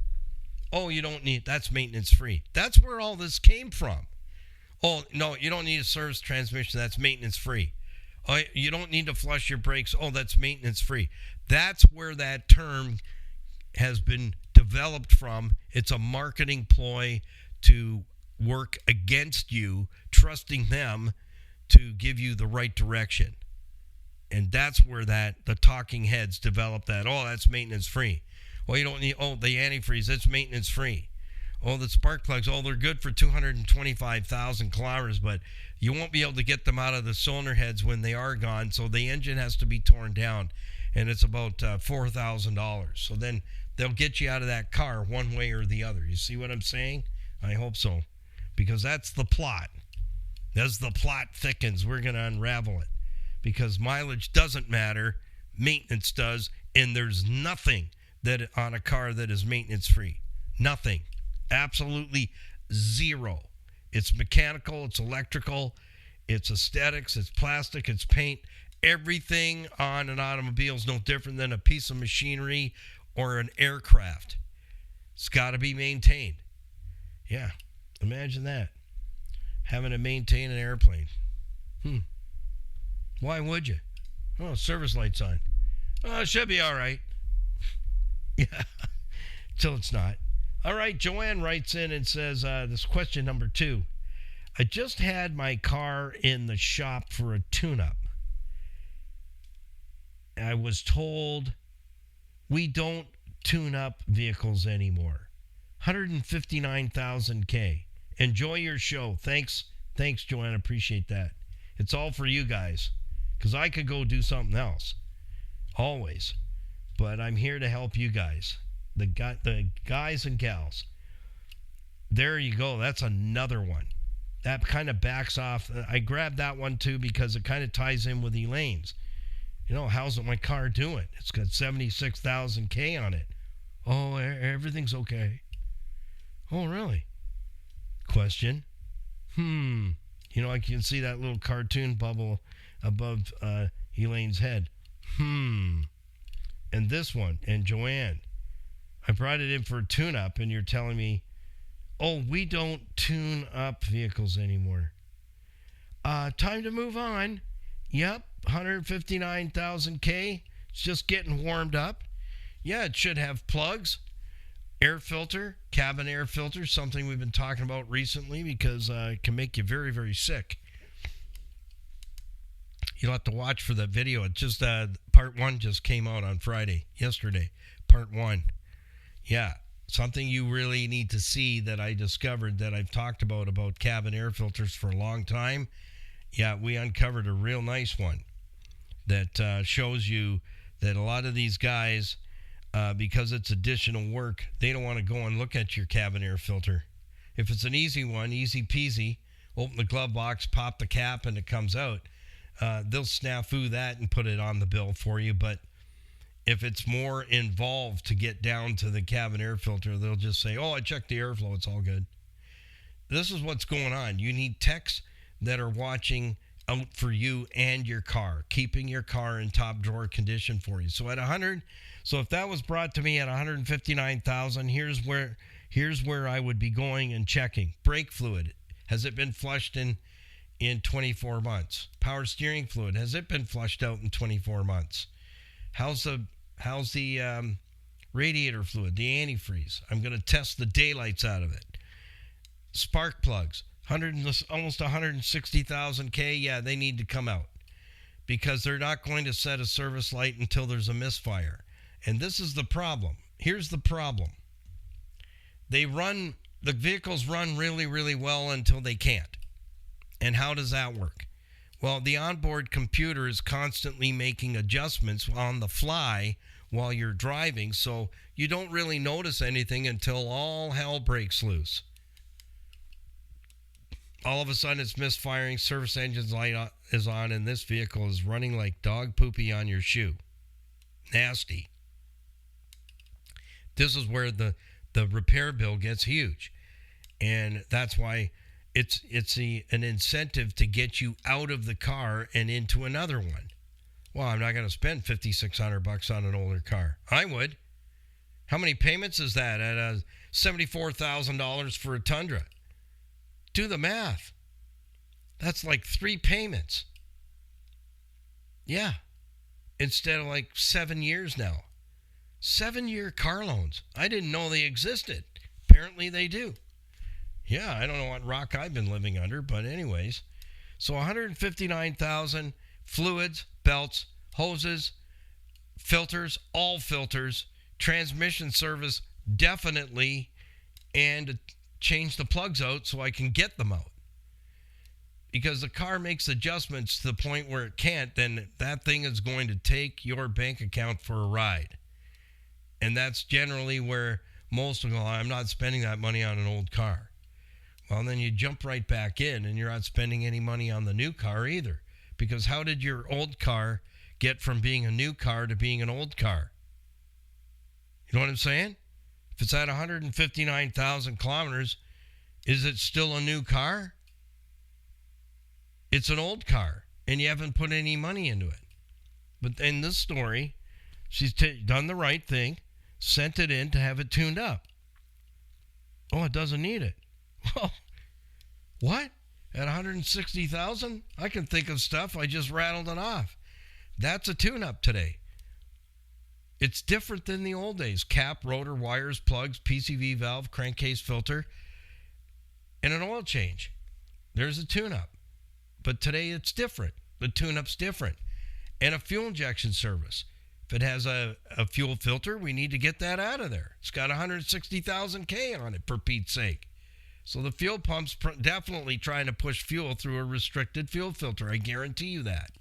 Oh, you don't need, that's maintenance free. That's where all this came from. Oh, no, you don't need a service transmission. That's maintenance free. Oh, you don't need to flush your brakes. Oh, that's maintenance free. That's where that term has been developed from. It's a marketing ploy to work against you, trusting them to give you the right direction. And that's where the talking heads develop that. Oh, that's maintenance free. Well, you don't need, the antifreeze, that's maintenance free. Oh, the spark plugs, they're good for 225,000 kilometers, but you won't be able to get them out of the cylinder heads when they are gone, so the engine has to be torn down, and it's about $4,000. So then they'll get you out of that car one way or the other. You see what I'm saying? I hope so, because that's the plot. As the plot thickens, we're going to unravel it, because mileage doesn't matter, maintenance does, and there's nothing that on a car that is maintenance free. Nothing. Absolutely zero. It's mechanical, it's electrical, it's aesthetics, it's plastic, it's paint. Everything on an automobile is no different than a piece of machinery or an aircraft. It's got to be maintained. Yeah, imagine that. Having to maintain an airplane. Why would you? Oh, service light's on. Oh, it should be all right. Yeah, till it's not. All right, Joanne writes in and says, this question number 2. I just had my car in the shop for a tune-up. I was told We don't tune up vehicles anymore. 159,000 K. Enjoy your show. Thanks, Joanne. Appreciate that. It's all for you guys, because I could go do something else, always. But I'm here to help you guys, the guys and gals. There you go. That's another one. That kind of backs off. I grabbed that one too because it kind of ties in with Elaine's. How's my car doing? It's got 76,000 K on it. Oh, everything's okay. Oh, really? Question. I can see that little cartoon bubble above Elaine's head. And this one, and Joanne, I brought it in for a tune-up, and you're telling me, oh, we don't tune up vehicles anymore. Time to move on. Yep, 159,000 K. It's just getting warmed up. Yeah, it should have plugs, air filter, cabin air filter, something we've been talking about recently because it can make you very, very sick. You'll have to watch for that video. It just part 1 just came out on yesterday. Part 1. Yeah, something you really need to see that I discovered that I've talked about cabin air filters for a long time. Yeah, we uncovered a real nice one that shows you that a lot of these guys, because it's additional work, they don't want to go and look at your cabin air filter. If it's an easy one, easy peasy, open the glove box, pop the cap, and it comes out. They'll snafu that and put it on the bill for you. But if it's more involved to get down to the cabin air filter, they'll just say, oh, I checked the airflow. It's all good. This is what's going on. You need techs that are watching out for you and your car, keeping your car in top drawer condition for you. So if that was brought to me at 159,000, here's where I would be going and checking. Brake fluid, has it been flushed in 24 months? Power steering fluid, has it been flushed out in 24 months? How's the radiator fluid, the antifreeze? I'm going to test the daylights out of it. Spark plugs, almost 160,000 K. Yeah, they need to come out because they're not going to set a service light until there's a misfire. And this is the problem. Here's the problem. The vehicles run really, really well until they can't. And how does that work? Well, the onboard computer is constantly making adjustments on the fly while you're driving, so you don't really notice anything until all hell breaks loose. All of a sudden, it's misfiring, service engine's light is on, and this vehicle is running like dog poopy on your shoe. Nasty. This is where the repair bill gets huge. And that's why it's an incentive to get you out of the car and into another one. Well, I'm not going to spend $5,600 on an older car. I would. How many payments is that at $74,000 for a Tundra? Do the math. That's like 3 payments. Yeah. Instead of like 7 years now. 7-year car loans. I didn't know they existed. Apparently they do. Yeah, I don't know what rock I've been living under, but anyways. So 159,000 fluids, belts, hoses, filters, all filters, transmission service, definitely, and change the plugs out so I can get them out. Because the car makes adjustments to the point where it can't, then that thing is going to take your bank account for a ride. And that's generally where most of them go, I'm not spending that money on an old car. Well, then you jump right back in and you're not spending any money on the new car either. Because how did your old car get from being a new car to being an old car? You know what I'm saying? If it's at 159,000 kilometers, is it still a new car? It's an old car, and you haven't put any money into it. But in this story, she's done the right thing, sent it in to have it tuned up. Oh, it doesn't need it. Well, what? At 160,000? I can think of stuff. I just rattled it off. That's a tune-up today. It's different than the old days. Cap, rotor, wires, plugs, PCV valve, crankcase filter, and an oil change. There's a tune-up. But today it's different. The tune-up's different. And a fuel injection service. If If it has a fuel filter, we need to get that out of there. It's got 160,000 K on it, for Pete's sake. So the fuel pump's definitely trying to push fuel through a restricted fuel filter. I guarantee you that.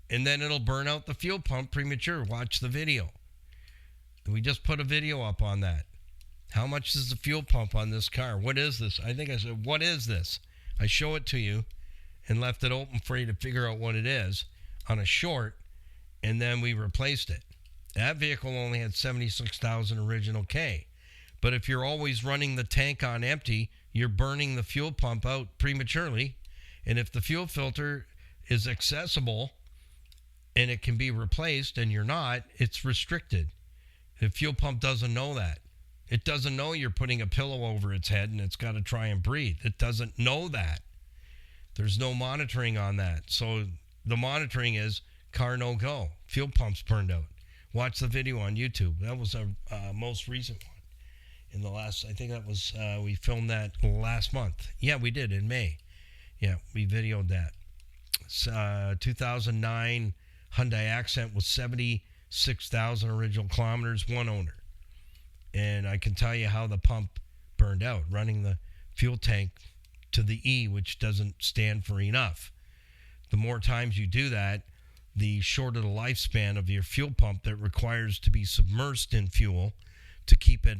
And then it'll burn out the fuel pump premature. Watch the video. We just put a video up on that. How much is the fuel pump on this car? What is this? I think I said, what is this? I show it to you and left it open for you to figure out what it is on a short, and then we replaced it. That vehicle only had 76,000 original K. But if you're always running the tank on empty, you're burning the fuel pump out prematurely. And if the fuel filter is accessible and it can be replaced and you're not, it's restricted. The fuel pump doesn't know that. It doesn't know you're putting a pillow over its head and it's got to try and breathe. It doesn't know that. There's no monitoring on that. So the monitoring is car no go. Fuel pump's burned out. Watch the video on YouTube. That was our most recent one. In the last, I think that was, we filmed that last month. Yeah, we did in May. Yeah, we videoed that. It's, 2009 Hyundai Accent with 76,000 original kilometers, one owner. And I can tell you how the pump burned out, running the fuel tank to the E, which doesn't stand for enough. The more times you do that, the shorter the lifespan of your fuel pump that requires to be submersed in fuel to keep it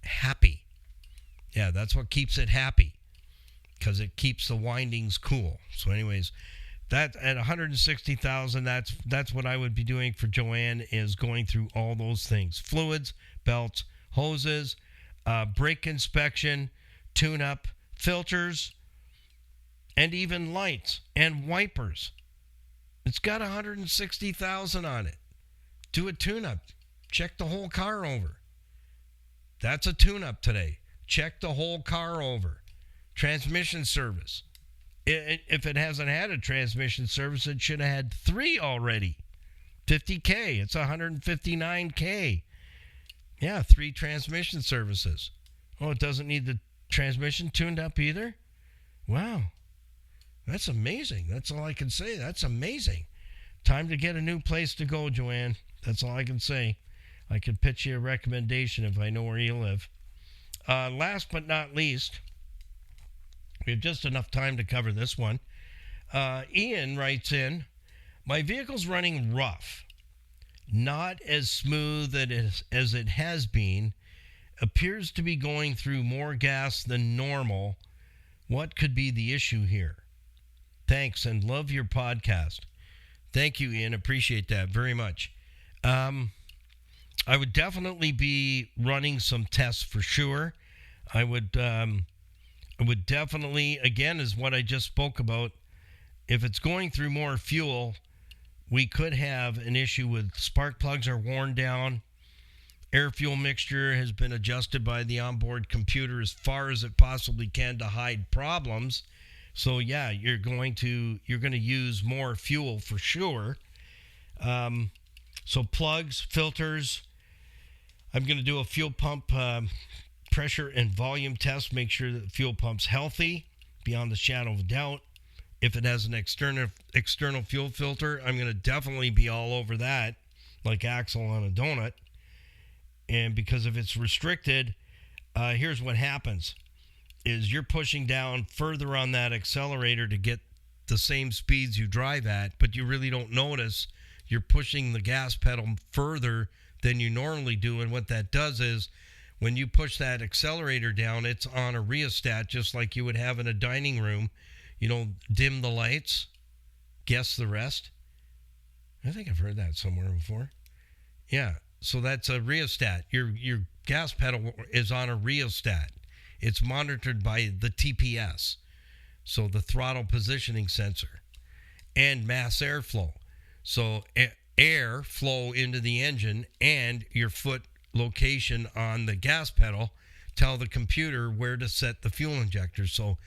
happy. Yeah, that's what keeps it happy, because it keeps the windings cool. So anyways, that at 160,000, that's what I would be doing for Joanne, is going through all those things: fluids, belts, hoses, brake inspection, tune-up, filters, and even lights and wipers. It's got 160,000 on it. Do a tune-up. Check the whole car over. That's a tune-up today. Check the whole car over. Transmission service. If it hasn't had a transmission service, it should have had 3 already. 50K. It's 159K. Yeah, 3 transmission services. Oh, it doesn't need the transmission tuned up either? Wow. That's amazing. That's all I can say. That's amazing. Time to get a new place to go, Joanne. That's all I can say. I could pitch you a recommendation if I know where you live. Last but not least, we have just enough time to cover this one. Ian writes in, my vehicle's running rough. Not as smooth as it has been. Appears to be going through more gas than normal. What could be the issue here? Thanks, and love your podcast. Thank you, Ian. Appreciate that very much. I would definitely be running some tests for sure. I would definitely, again, is what I just spoke about. If it's going through more fuel, we could have an issue with spark plugs are worn down. Air fuel mixture has been adjusted by the onboard computer as far as it possibly can to hide problems. So yeah, you're going to use more fuel for sure. So plugs, filters. I'm going to do a fuel pump pressure and volume test. Make sure that the fuel pump's healthy, beyond the shadow of a doubt. If it has an external fuel filter, I'm going to definitely be all over that, like Axel on a donut. And because if it's restricted, here's what happens. Is you're pushing down further on that accelerator to get the same speeds you drive at, but you really don't notice you're pushing the gas pedal further than you normally do. And what that does is when you push that accelerator down, it's on a rheostat, just like you would have in a dining room. You know, dim the lights, guess the rest. I think I've heard that somewhere before. Yeah, so that's a rheostat. Your gas pedal is on a rheostat. It's monitored by the TPS, so the throttle positioning sensor, and mass airflow. So air flow into the engine and your foot location on the gas pedal tell the computer where to set the fuel injector. So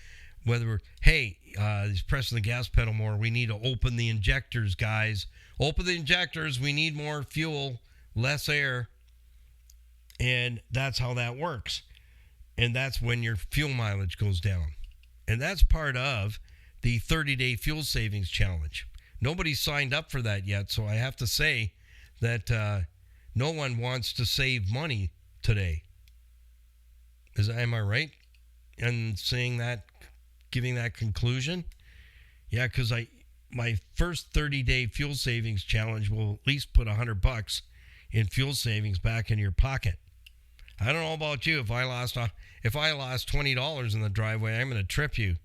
whether, hey, he's pressing the gas pedal more, we need to open the injectors, guys. Open the injectors, we need more fuel, less air. And that's how that works. And that's when your fuel mileage goes down. And that's part of the 30-day fuel savings challenge. Nobody's signed up for that yet, so I have to say that no one wants to save money today. Am I right in saying that, giving that conclusion? Yeah, because my first 30-day fuel savings challenge will at least put $100 in fuel savings back in your pocket. I don't know about you. If I lost $20 in the driveway, I'm going to trip you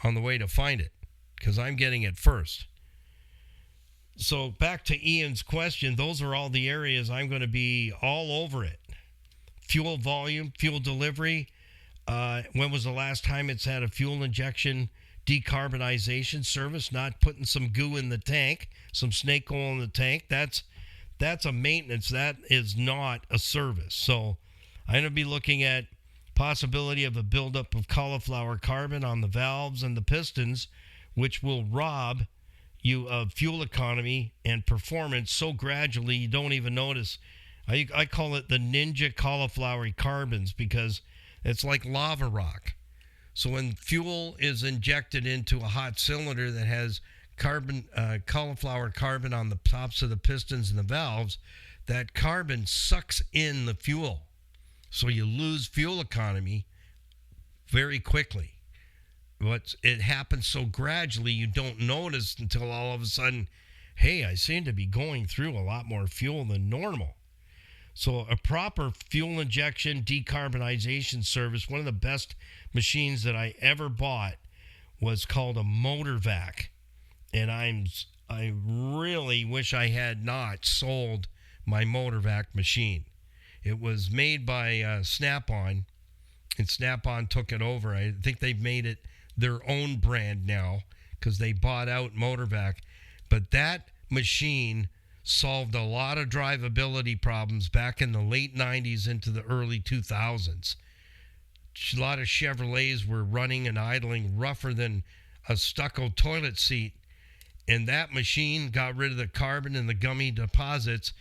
on the way to find it because I'm getting it first. So back to Ian's question, those are all the areas I'm going to be all over it. Fuel volume, fuel delivery. When was the last time it's had a fuel injection decarbonization service? Not putting some goo in the tank, some snake oil in the tank. That's a maintenance. That is not a service. So I'm going to be looking at possibility of a buildup of cauliflower carbon on the valves and the pistons, which will rob you of fuel economy and performance so gradually you don't even notice. I call it the ninja cauliflower carbons because it's like lava rock. So when fuel is injected into a hot cylinder that has cauliflower carbon on the tops of the pistons and the valves, that carbon sucks in the fuel. So you lose fuel economy very quickly. But it happens so gradually you don't notice until all of a sudden, hey, I seem to be going through a lot more fuel than normal. So a proper fuel injection decarbonization service, one of the best machines that I ever bought was called a motor vac. And I really wish I had not sold my motor vac machine. It was made by Snap-on, and Snap-on took it over. I think they've made it their own brand now because they bought out motor vac. But that machine solved a lot of drivability problems back in the late 90s into the early 2000s. A lot of Chevrolets were running and idling rougher than a stucco toilet seat, and that machine got rid of the carbon and the gummy deposits.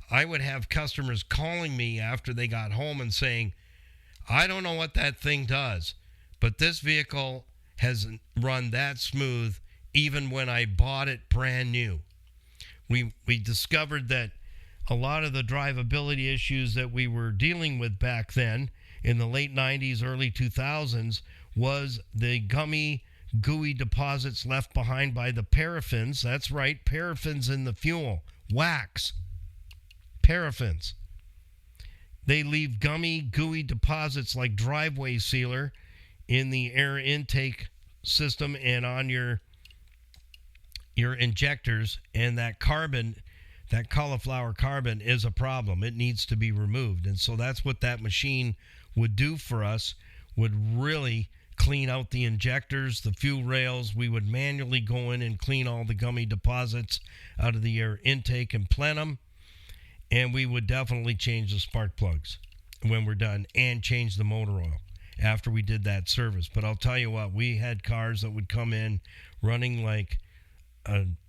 I would have customers calling me after they got home and saying, I don't know what that thing does, but this vehicle has run that smooth even when I bought it brand new. We discovered that a lot of the drivability issues that we were dealing with back then in the late 90s, early 2000s was the gummy, gooey deposits left behind by the paraffins. That's right, paraffins in the fuel. Wax. Paraffins. They leave gummy, gooey deposits like driveway sealer in the air intake system and on your injectors, and that carbon, that cauliflower carbon, is a problem. It needs to be removed. And so that's what that machine would do for us, would really clean out the injectors, the fuel rails. We would manually go in and clean all the gummy deposits out of the air intake and plenum. And we would definitely change the spark plugs when we're done and change the motor oil after we did that service. But I'll tell you what, we had cars that would come in running like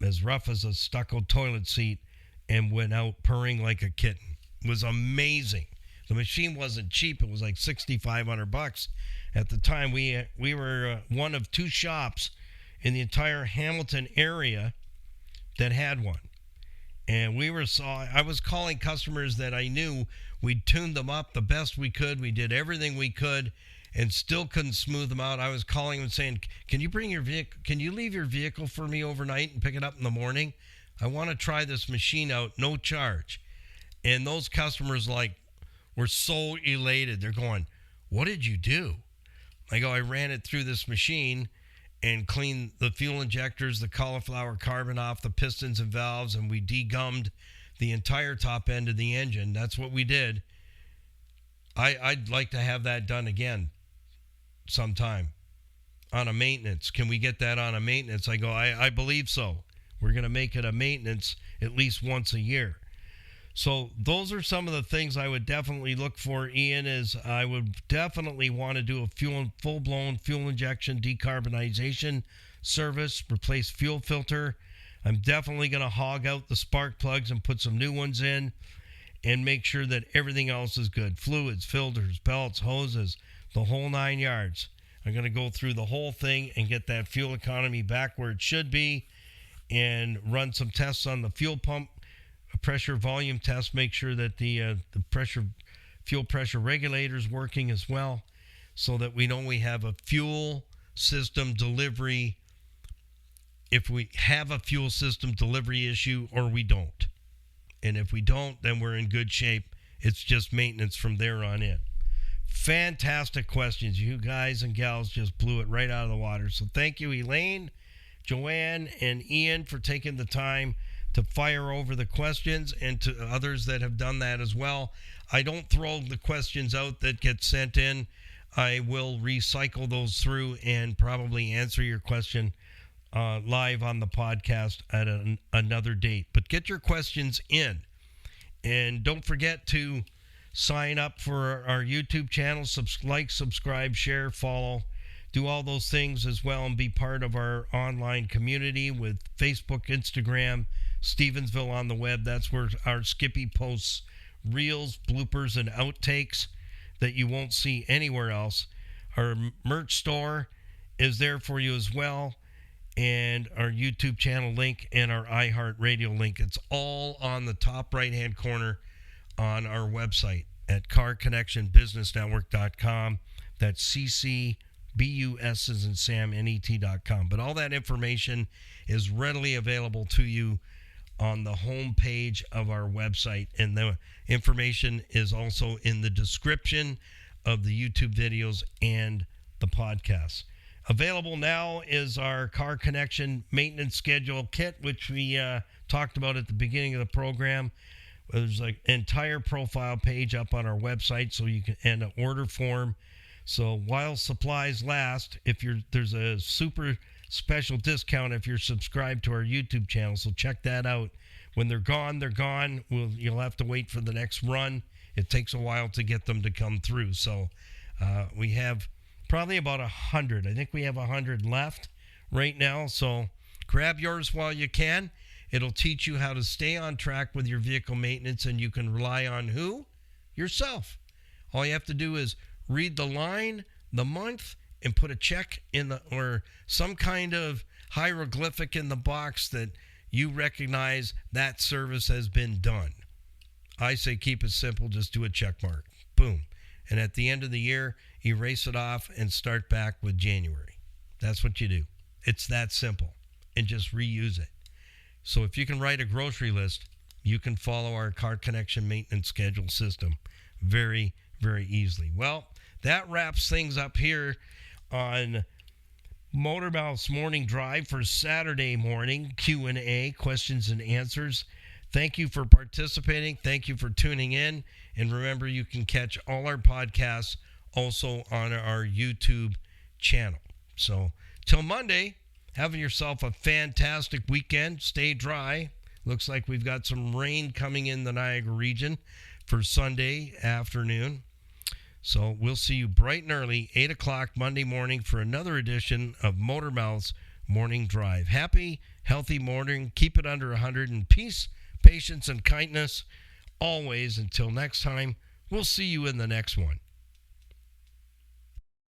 as rough as a stucco toilet seat and went out purring like a kitten. It was amazing. The machine wasn't cheap. It was like $6,500 at the time. We were one of two shops in the entire Hamilton area that had one. And I was calling customers that I knew. We'd tuned them up the best we could. We did everything we could and still couldn't smooth them out. I was calling them saying, can you leave your vehicle for me overnight and pick it up in the morning? I want to try this machine out, no charge. And those customers were so elated. They're going, what did you do? I go, I ran it through this machine and cleaned the fuel injectors, the cauliflower carbon off the pistons and valves, and we degummed the entire top end of the engine. That's what we did. I'd like to have that done again sometime on a maintenance. Can we get that on a maintenance? I go, I believe so. We're going to make it a maintenance at least once a year. So those are some of the things I would definitely look for, Ian, is I would definitely want to do a full-blown fuel injection decarbonization service, replace fuel filter. I'm definitely going to hog out the spark plugs and put some new ones in and make sure that everything else is good. Fluids, filters, belts, hoses, the whole 9 yards. I'm going to go through the whole thing and get that fuel economy back where it should be and run some tests on the fuel pump a pressure volume test, make sure that the fuel pressure regulator is working as well, so that we know we have a fuel system delivery, if we have a fuel system delivery issue or we don't. And if we don't, then we're in good shape. It's just maintenance from there on in. Fantastic questions. You guys and gals just blew it right out of the water. So thank you, Elaine, Joanne, and Ian, for taking the time to fire over the questions, and to others that have done that as well. I don't throw the questions out that get sent in. I will recycle those through and probably answer your question live on the podcast at another date. But get your questions in. And don't forget to sign up for our YouTube channel. Like, subscribe, share, follow. Do all those things as well, and be part of our online community with Facebook, Instagram, Stevensville on the web. That's where our Skippy posts reels, bloopers, and outtakes that you won't see anywhere else. Our merch store is there for you as well, and our YouTube channel link and our iHeartRadio link. It's all on the top right-hand corner on our website at carconnectionbusinessnetwork.com. That's CCBUS as in Sam, NET.com. But all that information is readily available to you on the home page of our website, and the information is also in the description of the YouTube videos and the podcasts. Available now is our Car Connection maintenance schedule kit, which we talked about at the beginning of the program. There's an entire profile page up on our website, so you can, and an order form. So while supplies last, there's a super special discount if you're subscribed to our YouTube channel, so check that out. When they're gone, they're gone. You'll have to wait for the next run. It takes a while to get them to come through. So we have probably about 100. I think we have 100 left right now. So grab yours while you can. It'll teach you how to stay on track with your vehicle maintenance, and you can rely on who? Yourself. All you have to do is read the line, the month, and put a check in or some kind of hieroglyphic in the box that you recognize that service has been done. I say keep it simple. Just do a check mark. Boom. And at the end of the year, erase it off and start back with January. That's what you do. It's that simple. And just reuse it. So if you can write a grocery list, you can follow our Car Connection maintenance schedule system very, very easily. Well, that wraps things up here on Motormouth's Morning Drive for Saturday morning Q&A, questions and answers. Thank you for participating. Thank you for tuning in. And remember, you can catch all our podcasts also on our YouTube channel. So till Monday, have yourself a fantastic weekend. Stay dry. Looks like we've got some rain coming in the Niagara region for Sunday afternoon. So we'll see you bright and early, 8 o'clock Monday morning for another edition of Motormouth's Morning Drive. Happy, healthy morning. Keep it under 100 in peace, patience, and kindness always. Until next time, we'll see you in the next one.